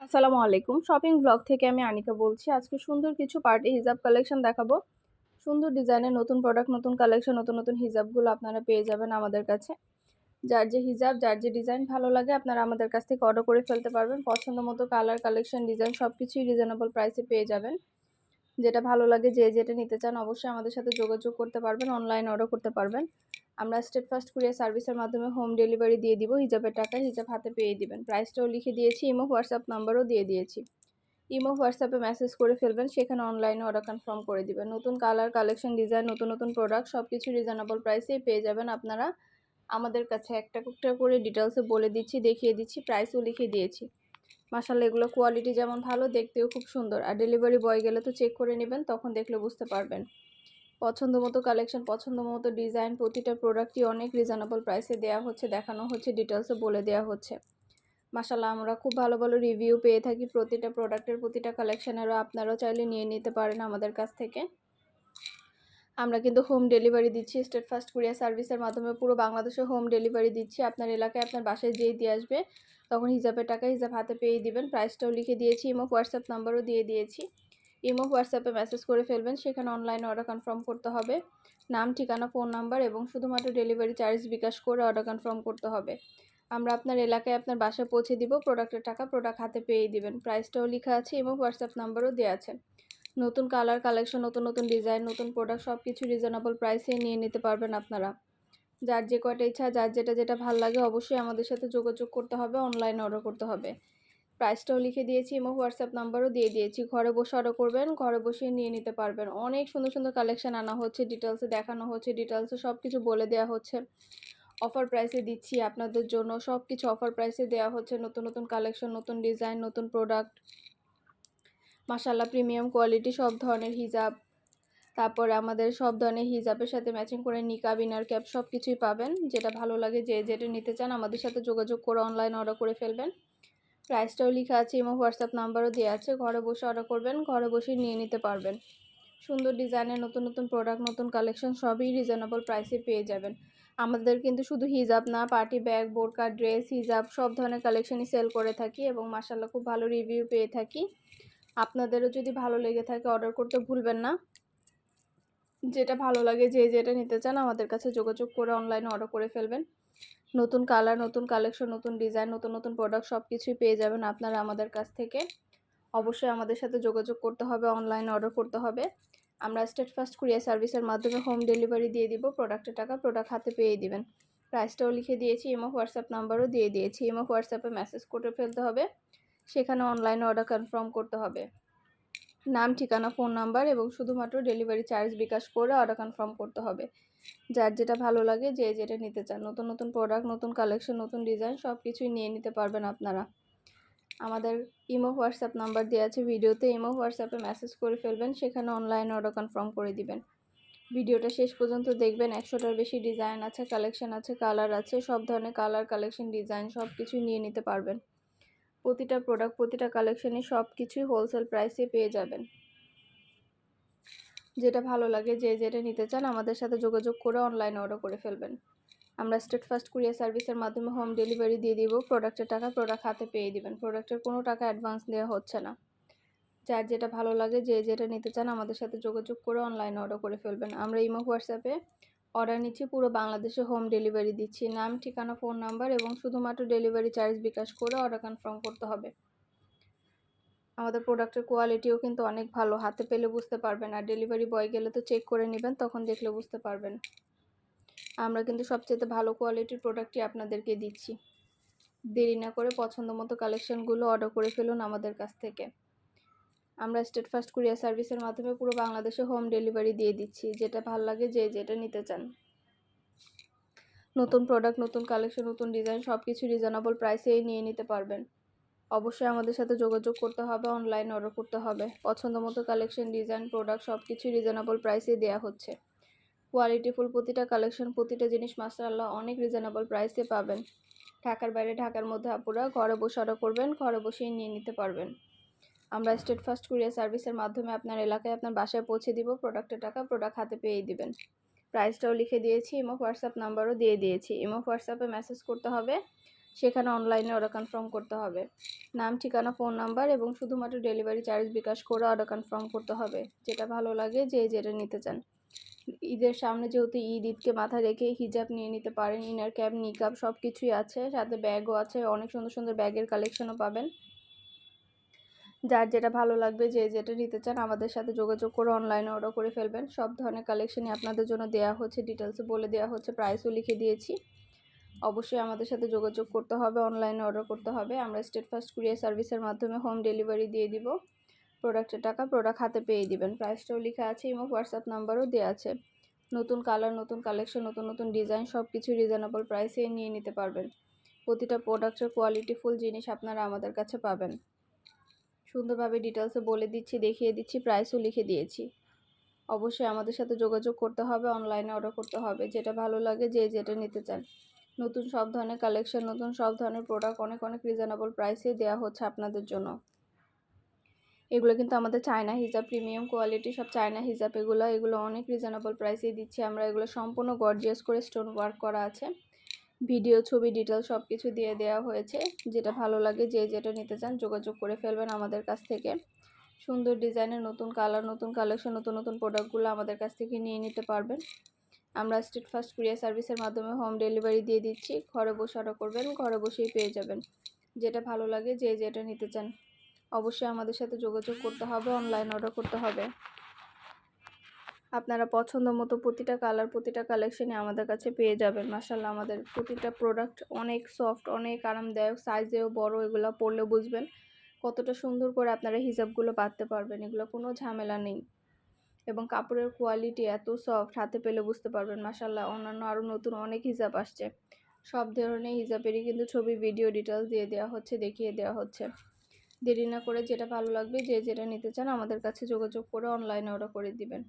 আসসালামু আলাইকুম। Shopping blog থেকে আমি আনিকা বলছি। আজকে সুন্দর কিছু পার্টি হিজাব কালেকশন দেখাবো। সুন্দর ডিজাইনের নতুন প্রোডাক্ট, নতুন কালেকশন, নতুন নতুন হিজাবগুলো আপনারা পেয়ে যাবেন আমাদের কাছে। যার যে হিজাব, যার যে ডিজাইন ভালো লাগে আপনারা আমাদের কাছ থেকে অর্ডার করে ফেলতে পারবেন। পছন্দ মতো কালার, কালেকশন, ডিজাইন সবকিছুই রিজনেবল প্রাইসে পেয়ে যাবেন। যেটা ভালো লাগে, যে যেটা নিতে চান অবশ্যই আমাদের সাথে যোগাযোগ করতে পারবেন, অনলাইন অর্ডার করতে পারবেন। আমরা স্টেট ফার্স্ট কুরিয়ার সার্ভিসের মাধ্যমে হোম ডেলিভারি দিয়ে দিব। হিজাবের টাকা হিজাব হাতে পেয়ে দিবেন। প্রাইসটাও লিখে দিয়েছি, ইমো হোয়াটসঅ্যাপ নাম্বারও দিয়ে দিয়েছি। ইমো হোয়াটসঅ্যাপে মেসেজ করে ফেলবেন, সেখানে অনলাইনে অর্ডার কনফার্ম করে দিবেন। নতুন কালার, কালেকশন, ডিজাইন, নতুন নতুন প্রোডাক্ট সব কিছু রিজনেবল প্রাইসেই পেয়ে যাবেন আপনারা আমাদের কাছে। একটা একটা করে ডিটেলসে বলে দিচ্ছি, দেখিয়ে দিচ্ছি, প্রাইসও লিখে দিয়েছি। মাশাআল্লাহ, এগুলো কোয়ালিটি যেমন ভালো, দেখতেও খুব সুন্দর। আর ডেলিভারি বয় গেলে তো চেক করে নেবেন, তখন দেখলে বুঝতে পারবেন। পছন্দ মতো কালেকশন, পছন্দ মতো ডিজাইন, প্রতিটা প্রোডাক্টই অনেক রিজনেবল প্রাইসে দেওয়া হচ্ছে, দেখানো হচ্ছে, ডিটেলসে বলে দেওয়া হচ্ছে। মাশাআল্লাহ, আমরা খুব ভালো ভালো রিভিউ পেয়ে থাকি প্রতিটা প্রোডাক্টের, প্রতিটা কালেকশনেরও। আপনারাও চাইলে নিয়ে নিতে পারেন আমাদের কাছ থেকে। আমরা কিন্তু হোম ডেলিভারি দিচ্ছি স্টেট ফার্স্ট কুরিয়ার সার্ভিসের মাধ্যমে। পুরো বাংলাদেশে হোম ডেলিভারি দিচ্ছি। আপনার এলাকায় আপনার বাসায় যেয়ে দিয়ে আসবে, তখন হিজাবের টাকা হিজাব হাতে পেয়ে দিবেন। প্রাইসটাও লিখে দিয়েছি, ইমো হোয়াটসঅ্যাপ নাম্বারও দিয়ে দিয়েছি। ইমো হোয়াটসঅ্যাপে মেসেজ করে ফেলবেন, সেখানে অনলাইনে অর্ডার কনফার্ম করতে হবে। নাম, ঠিকানা, ফোন নাম্বার এবং শুধুমাত্র ডেলিভারি চার্জ বিকাশ করে অর্ডার কনফার্ম করতে হবে। আমরা আপনার এলাকায় আপনার বাসায় পৌঁছে দিব। প্রোডাক্টের টাকা প্রোডাক্ট হাতে পেয়ে দিবেন। প্রাইসটাও লেখা আছে, এবং হোয়াটসঅ্যাপ নাম্বারও দেওয়া আছে। নতুন কালার, কালেকশন, নতুন নতুন ডিজাইন, নতুন প্রোডাক্ট সব কিছু রিজনেবল প্রাইসে নিয়ে নিতে পারবেন আপনারা। যার যে কয়টা ইচ্ছা, যার যেটা যেটা ভালো লাগে অবশ্যই আমাদের সাথে যোগাযোগ করতে হবে, অনলাইনে অর্ডার করতে হবে। প্রাইসটাও লিখে দিয়েছি, এবং হোয়াটসঅ্যাপ নাম্বারও দিয়ে দিয়েছি। ঘরে বসে অর্ডার করবেন, ঘরে বসে নিয়ে নিতে পারবেন। অনেক সুন্দর সুন্দর কালেকশন আনা হচ্ছে, ডিটেলসে দেখানো হচ্ছে, ডিটেলসে সব কিছু বলে দেওয়া হচ্ছে। অফার প্রাইসে দিচ্ছি আপনাদের জন্য, সব কিছু অফার প্রাইসে দেওয়া হচ্ছে। নতুন নতুন কালেকশন, নতুন ডিজাইন, নতুন প্রোডাক্ট। মাশাআল্লাহ, প্রিমিয়াম কোয়ালিটি সব ধরনের হিজাব, তারপরে আমাদের সব ধরনের হিজাবের সাথে ম্যাচিং করে নিকাব, ইনার ক্যাপ সব কিছুই পাবেন। যেটা ভালো লাগে, যে যেটা নিতে চান আমাদের সাথে যোগাযোগ করে অনলাইন অর্ডার করে ফেলবেন। প্রাইসটাও লেখা আছে, এবং হোয়াটসঅ্যাপ নাম্বারও দেওয়া আছে। ঘরে বসে অর্ডার করবেন, ঘরে বসে নিয়ে নিতে পারবেন। সুন্দর ডিজাইনের নতুন নতুন প্রোডাক্ট, নতুন কালেকশন সবই রিজনেবল প্রাইসে পেয়ে যাবেন। আমাদের কিন্তু শুধু হিজাব না, পার্টি ব্যাগ, বোরকা, ড্রেস, হিজাব সব ধরনের কালেকশনই সেল করে থাকি, এবং মাশাআল্লাহ খুব ভালো রিভিউ পেয়ে থাকি। আপনাদেরও যদি ভালো লেগে থাকে অর্ডার করতে ভুলবেন না। যেটা ভালো লাগে, যে যেটা নিতে চান আমাদের কাছে যোগাযোগ করে অনলাইনে অর্ডার করে ফেলবেন। নতুন কালার, নতুন কালেকশন, নতুন ডিজাইন, নতুন নতুন প্রোডাক্ট সব কিছুই পেয়ে যাবেন আপনারা আমাদের কাছ থেকে। অবশ্যই আমাদের সাথে যোগাযোগ করতে হবে, অনলাইনে অর্ডার করতে হবে। আমরা স্টেট ফার্স্ট কুরিয়ার সার্ভিসের মাধ্যমে হোম ডেলিভারি দিয়ে দিব। প্রোডাক্টের টাকা প্রোডাক্ট হাতে পেয়ে দিবেন। প্রাইসটাও লিখে দিয়েছি, ইমো হোয়াটসঅ্যাপ নাম্বারও দিয়ে দিয়েছি। ইমো হোয়াটসঅ্যাপে মেসেজ করে ফেলতে হবে, সেখানে অনলাইনে অর্ডার কনফার্ম করতে হবে। নাম, ঠিকানা, ফোন নাম্বার এবং শুধুমাত্র ডেলিভারি চার্জ বিকাশ করে অর্ডার কনফার্ম করতে হবে। যার যেটা ভালো লাগে, যে যেটা নিতে চান, নতুন নতুন প্রোডাক্ট, নতুন কালেকশন, নতুন ডিজাইন সব কিছুই নিয়ে নিতে পারবেন আপনারা। আমাদের ইমো হোয়াটসঅ্যাপ নাম্বার দেওয়া আছে ভিডিওতে। ইমো হোয়াটসঅ্যাপে মেসেজ করে ফেলবেন, সেখানে অনলাইনে অর্ডার কনফার্ম করে দিবেন। ভিডিওটা শেষ পর্যন্ত দেখবেন। 100টার বেশি ডিজাইন আছে, কালেকশন আছে, কালার আছে। সব ধরনের কালার, কালেকশন, ডিজাইন সব কিছুই নিয়ে নিতে পারবেন। প্রতিটা প্রোডাক্ট, প্রতিটা কালেকশনে সব কিছুই হোলসেল প্রাইসে পেয়ে যাবেন। যেটা ভালো লাগে, যে যেটা নিতে চান আমাদের সাথে যোগাযোগ করে অনলাইনে অর্ডার করে ফেলবেন। আমরা স্টেট ফার্স্ট কুরিয়ার সার্ভিসের মাধ্যমে হোম ডেলিভারি দিয়ে দিব। প্রোডাক্টের টাকা প্রোডাক্ট হাতে পেয়ে দিবেন। প্রোডাক্টের কোনো টাকা অ্যাডভান্স দেওয়া হচ্ছে না। যার যেটা ভালো লাগে, যে যেটা নিতে চান আমাদের সাথে যোগাযোগ করে অনলাইনে অর্ডার করে ফেলবেন। আমরা ইমো হোয়াটসঅ্যাপে অর্ডার নিচ্ছি, পুরো বাংলাদেশে হোম ডেলিভারি দিচ্ছি। নাম, ঠিকানা, ফোন নাম্বার এবং শুধুমাত্র ডেলিভারি চার্জ বিকাশ করে অর্ডার কনফার্ম করতে হবে। আমাদের প্রোডাক্টের কোয়ালিটিও কিন্তু অনেক ভালো, হাতে পেলে বুঝতে পারবেন। আর ডেলিভারি বয় গেলে তো চেক করে নেবেন, তখন দেখলে বুঝতে পারবেন। আমরা কিন্তু সবচেয়ে ভালো কোয়ালিটির প্রোডাক্টই আপনাদেরকে দিচ্ছি। দেরি না করে পছন্দ মতো কালেকশনগুলো অর্ডার করে ফেলুন আমাদের কাছ থেকে। আমরা স্টেট ফার্স্ট কুরিয়ার সার্ভিসের মাধ্যমে পুরো বাংলাদেশে হোম ডেলিভারি দিয়ে দিচ্ছি। যেটা ভালো লাগে, যে যেটা নিতে চান, নতুন প্রোডাক্ট, নতুন কালেকশন, নতুন ডিজাইন সব কিছু রিজনেবল প্রাইসেই নিয়ে নিতে পারবেন। অবশ্যই আমাদের সাথে যোগাযোগ করতে হবে, অনলাইন অর্ডার করতে হবে। পছন্দ মতো কালেকশন, ডিজাইন, প্রোডাক্ট সব কিছুই রিজনেবল প্রাইসে দেওয়া হচ্ছে। কোয়ালিটিফুল প্রতিটা কালেকশন, প্রতিটা জিনিস মাশাআল্লাহ অনেক রিজনেবল প্রাইসে পাবেন। ঢাকার বাইরে, ঢাকার মধ্যে আপুরা ঘরে বসে অর্ডার করবেন, ঘরে বসেই নিয়ে নিতে পারবেন। আমরা স্টেট ফার্স্ট কুরিয়ার সার্ভিসের মাধ্যমে আপনার এলাকায় আপনার বাসায় পৌঁছে দিব। প্রোডাক্টের টাকা প্রোডাক্ট হাতে পেয়ে দিবেন। প্রাইসটাও লিখে দিয়েছি, ইমো হোয়াটসঅ্যাপ নাম্বারও দিয়ে দিয়েছি। ইমো হোয়াটসঅ্যাপে মেসেজ করতে হবে, সেখানে অনলাইনে অর্ডার কনফার্ম করতে হবে। নাম, ঠিকানা, ফোন নাম্বার এবং শুধুমাত্র ডেলিভারি চার্জ বিকাশ করে অর্ডার কনফার্ম করতে হবে। যেটা ভালো লাগে যে যেটা নিতে চান। ঈদের সামনে যেহেতু ঈদকে মাথায় রেখে হিজাব নিয়ে নিতে পারেন। ইনার ক্যাপ, নিকাব সব কিছুই আছে, সাথে ব্যাগও আছে। অনেক সুন্দর সুন্দর ব্যাগের কালেকশনও পাবেন। যার যেটা ভালো লাগবে যে যেটা নিতে চান আমাদের সাথে যোগাযোগ করে অনলাইনে অর্ডার করে ফেলবেন। সব ধরনের কালেকশনই আপনাদের জন্য দেওয়া হচ্ছে, ডিটেলসে বলে দেওয়া হচ্ছে, প্রাইসও লিখে দিয়েছি। অবশ্যই আমাদের সাথে যোগাযোগ করতে হবে, অনলাইনে অর্ডার করতে হবে। আমরা স্টেট ফার্স্ট কুরিয়ার সার্ভিসের মাধ্যমে হোম ডেলিভারি দিয়ে দিব। প্রোডাক্টের টাকা প্রোডাক্ট হাতে পেয়ে দিবেন। প্রাইসটাও লেখা আছে, ইমো হোয়াটসঅ্যাপ নাম্বারও দেওয়া আছে। নতুন কালার, নতুন কালেকশন, নতুন নতুন ডিজাইন সব কিছু রিজনেবল প্রাইসে নিয়ে নিতে পারবেন। প্রতিটা প্রোডাক্টের কোয়ালিটিফুল জিনিস আপনারা আমাদের কাছে পাবেন। সুন্দরভাবে ডিটেলসে বলে দিচ্ছি, দেখিয়ে দিচ্ছি, প্রাইসও লিখে দিয়েছি। অবশ্যই আমাদের সাথে যোগাযোগ করতে হবে, অনলাইনে অর্ডার করতে হবে। যেটা ভালো লাগে যে যেটা নিতে চান। নতুন সব ধরনের কালেকশন, নতুন সব ধরনের প্রোডাক্ট অনেক অনেক রিজনেবল প্রাইসে দেওয়া হচ্ছে আপনাদের জন্য। এগুলো কিন্তু আমাদের চায়না হিজাব, প্রিমিয়াম কোয়ালিটি সব চায়না হিজাব। এগুলো অনেক রিজনেবল প্রাইসে দিচ্ছি আমরা। এগুলো সম্পূর্ণ গর্জিয়াস করে স্টোন ওয়ার্ক করা আছে। ভিডিও, ছবি, ডিটেলস সব কিছু দিয়ে দেওয়া হয়েছে। যেটা ভালো লাগে যে যেটা নিতে চান যোগাযোগ করে ফেলবেন আমাদের কাছ থেকে। সুন্দর ডিজাইনের নতুন কালার, নতুন কালেকশন, নতুন নতুন প্রোডাক্টগুলো আমাদের কাছ থেকে নিয়ে নিতে পারবেন। আমরা স্টেট ফার্স্ট কুরিয়ার সার্ভিসের মাধ্যমে হোম ডেলিভারি দিয়ে দিচ্ছি। ঘরে বসে অর্ডার করবেন, ঘরে বসেই পেয়ে যাবেন। যেটা ভালো লাগে যে যেটা নিতে চান অবশ্যই আমাদের সাথে যোগাযোগ করতে হবে, অনলাইন অর্ডার করতে হবে। আপনারা পছন্দ মতো প্রতিটা কালার, প্রতিটা কালেকশনই আমাদের কাছে পেয়ে যাবেন। মাশাআল্লাহ, আমাদের প্রতিটা প্রোডাক্ট অনেক সফট, অনেক আরামদায়ক, সাইজেও বড়। এগুলো পরলে বুঝবেন কতটা সুন্দর করে আপনারা হিজাবগুলো বাঁধতে পারবেন। এগুলো কোনো ঝামেলা নেই এবং কাপড়ের কোয়ালিটি এত সফট, হাতে পেলে বুঝতে পারবেন। মাশাআল্লাহ, অন্যান্য আরও নতুন অনেক হিজাব আসছে। সব ধরনের হিজাবেরই কিন্তু ছবি, ভিডিও, ডিটেলস দিয়ে দেওয়া হচ্ছে, দেখিয়ে দেওয়া হচ্ছে। দেরি না করে যেটা ভালো লাগবে যে যেটা নিতে চান আমাদের কাছে যোগাযোগ করে অনলাইনে অর্ডার করে দিবেন।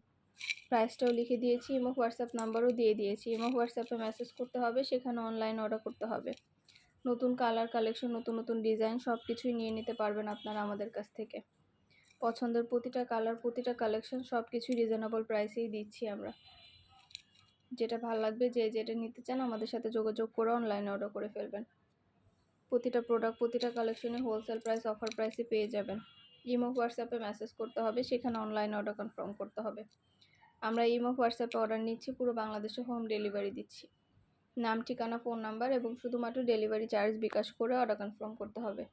প্রাইসটাও লিখে দিয়েছি, ইমো হোয়াটসঅ্যাপ নাম্বারও দিয়ে দিয়েছি। ইমো হোয়াটসঅ্যাপে মেসেজ করতে হবে, সেখানে অনলাইনে অর্ডার করতে হবে। নতুন কালার, কালেকশন, নতুন নতুন ডিজাইন সব কিছুই নিয়ে নিতে পারবেন আপনারা আমাদের কাছ থেকে। পছন্দের প্রতিটা কালার, প্রতিটা কালেকশন সব কিছুই রিজনেবল প্রাইসেই দিচ্ছি আমরা। যেটা ভালো লাগবে যে যেটা নিতে চান আমাদের সাথে যোগাযোগ করে অনলাইনে অর্ডার করে ফেলবেন। প্রতিটা প্রোডাক্ট, প্রতিটা কালেকশনে হোলসেল প্রাইস, অফার প্রাইসে পেয়ে যাবেন। ইমো হোয়াটসঅ্যাপে মেসেজ করতে হবে, সেখানে অনলাইনে অর্ডার কনফার্ম করতে হবে। আমরা ইমো হোয়াটসঅ্যাপে অর্ডার নিচ্ছি, পুরো বাংলাদেশে হোম ডেলিভারি দিচ্ছি। নাম, ঠিকানা, ফোন নাম্বার এবং শুধুমাত্র ডেলিভারি চার্জ বিকাশ করে অর্ডার কনফার্ম করতে হবে।